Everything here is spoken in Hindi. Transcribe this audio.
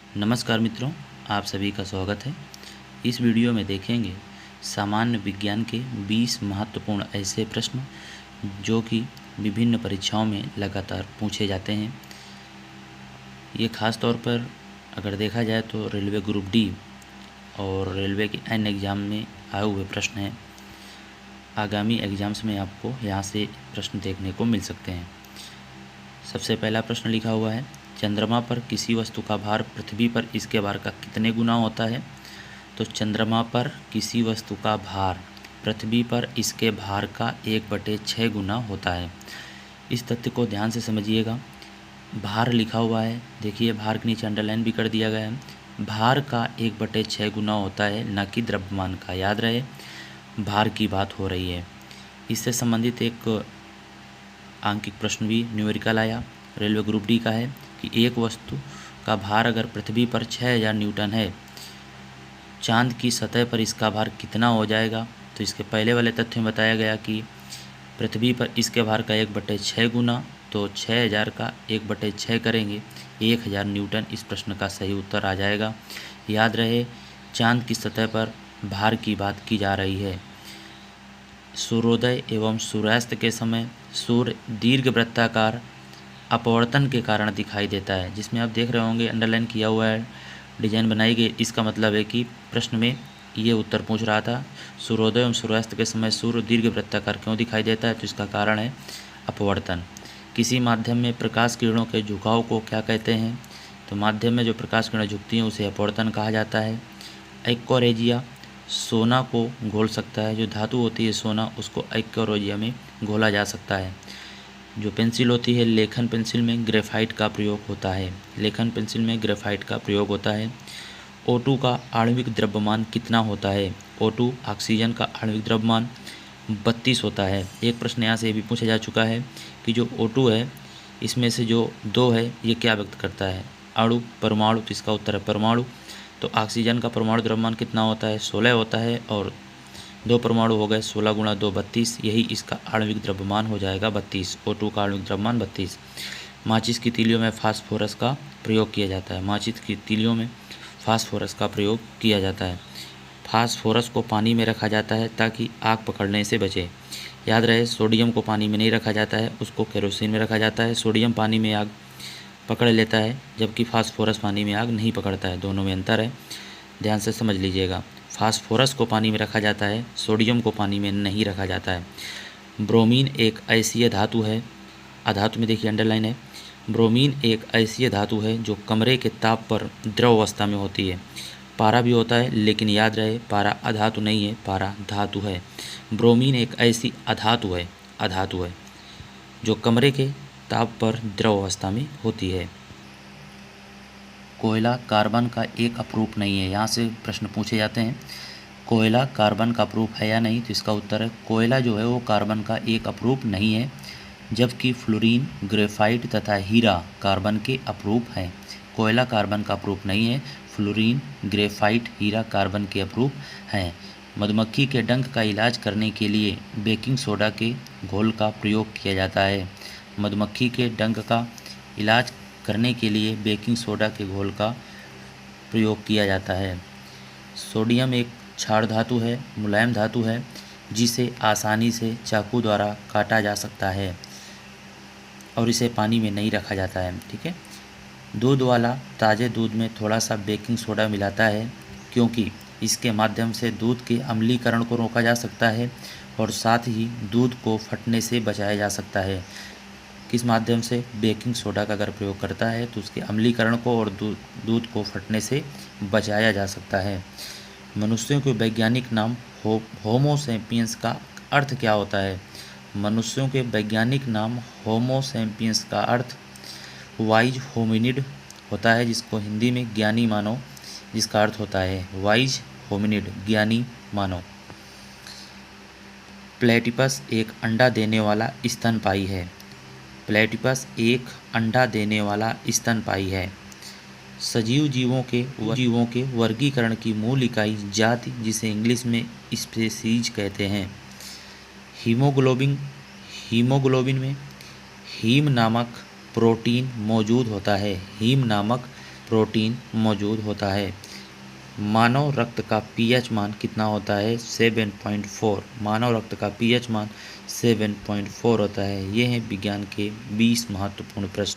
नमस्कार मित्रों, आप सभी का स्वागत है। इस वीडियो में देखेंगे सामान्य विज्ञान के 20 महत्वपूर्ण ऐसे प्रश्न जो कि विभिन्न परीक्षाओं में लगातार पूछे जाते हैं। ये खास तौर पर अगर देखा जाए तो रेलवे ग्रुप डी और रेलवे के अन्य एग्ज़ाम में आए हुए प्रश्न हैं। आगामी एग्ज़ाम्स में आपको यहाँ से प्रश्न देखने को मिल सकते हैं। सबसे पहला प्रश्न लिखा हुआ है, चंद्रमा पर किसी वस्तु का भार पृथ्वी पर इसके भार का कितने गुना होता है। तो चंद्रमा पर किसी वस्तु का भार पृथ्वी पर इसके भार का 1/6 गुना होता है। इस तथ्य को ध्यान से समझिएगा। भार लिखा हुआ है, देखिए भार के नीचे अंडरलाइन भी कर दिया गया है। भार का 1/6 गुना होता है, न कि द्रव्यमान का। याद रहे, भार की बात हो रही है। इससे संबंधित एक आंकिक प्रश्न भी न्यूमेरिकल आया, रेलवे ग्रुप डी का है कि एक वस्तु का भार अगर पृथ्वी पर 6000 न्यूटन है, चांद की सतह पर इसका भार कितना हो जाएगा। तो इसके पहले वाले तथ्य में बताया गया कि पृथ्वी पर इसके भार का 1/6 गुना, तो 6000 का 1/6 करेंगे 1000 न्यूटन। इस प्रश्न का सही उत्तर आ जाएगा। याद रहे, चांद की सतह पर भार की बात की जा रही है। सूर्योदय एवं सूर्यास्त के समय सूर्य दीर्घ वृत्ताकार अपवर्तन के कारण दिखाई देता है, जिसमें आप देख रहे होंगे अंडरलाइन किया हुआ है, डिजाइन बनाई गई। इसका मतलब है कि प्रश्न में ये उत्तर पूछ रहा था, सूर्योदय एवं सूर्यास्त के समय सूर्य दीर्घ वृत्ताकार क्यों दिखाई देता है। तो इसका कारण है अपवर्तन। किसी माध्यम में प्रकाश किरणों के झुकाव को क्या कहते हैं। तो माध्यम में जो प्रकाश किरणें झुकती हैं उसे अपवर्तन कहा जाता है। एक्वारेजिया सोना को घोल सकता है, जो धातु होती है सोना, उसको एक्वारेजिया में घोला जा सकता है। जो पेंसिल होती है, लेखन पेंसिल में ग्रेफाइट का प्रयोग होता है। लेखन पेंसिल में ग्रेफाइट का प्रयोग होता है। O2 का आणविक द्रव्यमान कितना होता है। O2 ऑक्सीजन का आणविक द्रव्यमान 32 होता है। एक प्रश्न यहाँ से भी पूछा जा चुका है कि जो O2 है, इसमें से जो 2 है ये क्या व्यक्त करता है, अणु, परमाणु। तो इसका उत्तर है परमाणु। तो ऑक्सीजन का परमाणु द्रव्यमान कितना होता है, 16 होता है, और 2 परमाणु हो गए, 16 × 2 32। यही इसका आणविक द्रव्यमान हो जाएगा 32। O2 का आणविक द्रव्यमान 32। माचिस की तीलियों में फास्फोरस का प्रयोग किया जाता है। माचिस की तीलियों में फास्फोरस का प्रयोग किया जाता है। फास्फोरस को पानी में रखा जाता है ताकि आग पकड़ने से बचे। याद रहे, सोडियम को पानी में नहीं रखा जाता है, उसको केरोसिन में रखा जाता है। सोडियम पानी में आग पकड़ लेता है, जबकि फास्फोरस पानी में आग नहीं पकड़ता है। दोनों में अंतर है, ध्यान से समझ लीजिएगा। फास्फोरस को पानी में रखा जाता है, सोडियम को पानी में नहीं रखा जाता है। ब्रोमीन एक ऐसी धातु है, अधातु में देखिए अंडरलाइन है। ब्रोमीन एक ऐसी धातु है जो कमरे के ताप पर द्रव अवस्था में होती है। पारा भी होता है, लेकिन याद रहे पारा अधातु नहीं है, पारा धातु है। ब्रोमीन एक ऐसी अधातु है जो कमरे के ताप पर द्रव अवस्था में होती है। कोयला कार्बन का एक अपरूप नहीं है। यहाँ से प्रश्न पूछे जाते हैं, कोयला कार्बन का अपरूप है या नहीं। तो इसका उत्तर है, कोयला जो है वो कार्बन का एक अपरूप नहीं है, जबकि फ्लोरीन, ग्रेफाइट तथा हीरा कार्बन के अपरूप हैं। कोयला कार्बन का अपरूप नहीं है, फ्लोरीन, ग्रेफाइट, हीरा कार्बन के अपरूप हैं। मधुमक्खी के डंक का इलाज करने के लिए बेकिंग सोडा के घोल का प्रयोग किया जाता है। मधुमक्खी के डंक का इलाज करने के लिए बेकिंग सोडा के घोल का प्रयोग किया जाता है। सोडियम एक क्षार धातु है, मुलायम धातु है, जिसे आसानी से चाकू द्वारा काटा जा सकता है और इसे पानी में नहीं रखा जाता है। ठीक है। दूध वाला ताज़े दूध में थोड़ा सा बेकिंग सोडा मिलाता है, क्योंकि इसके माध्यम से दूध के अम्लीकरण को रोका जा सकता है और साथ ही दूध को फटने से बचाया जा सकता है। किस माध्यम से, बेकिंग सोडा का अगर प्रयोग करता है तो उसके अम्लीकरण को और दूध को फटने से बचाया जा सकता है। मनुष्यों के वैज्ञानिक नाम होमो सैपियंस का अर्थ क्या होता है। मनुष्यों के वैज्ञानिक नाम होमो सैपियंस का अर्थ वाइज होमिनिड होता है, जिसको हिंदी में ज्ञानी मानव, जिसका अर्थ होता है वाइज होमिनिड, ज्ञानी मानव। प्लेटिपस एक अंडा देने वाला स्तनपायी है। प्लेटिपस एक अंडा देने वाला स्तनपायी है। सजीव जीवों के वर्गीकरण की मूल इकाई जाति, जिसे इंग्लिश में स्पीशीज कहते हैं। हीमोग्लोबिन में हीम नामक प्रोटीन मौजूद होता है। हीम नामक प्रोटीन मौजूद होता है। मानव रक्त का पीएच मान कितना होता है? 7.4। मानव रक्त का पीएच मान 7.4 होता है। ये हैं विज्ञान के 20 महत्वपूर्ण प्रश्न।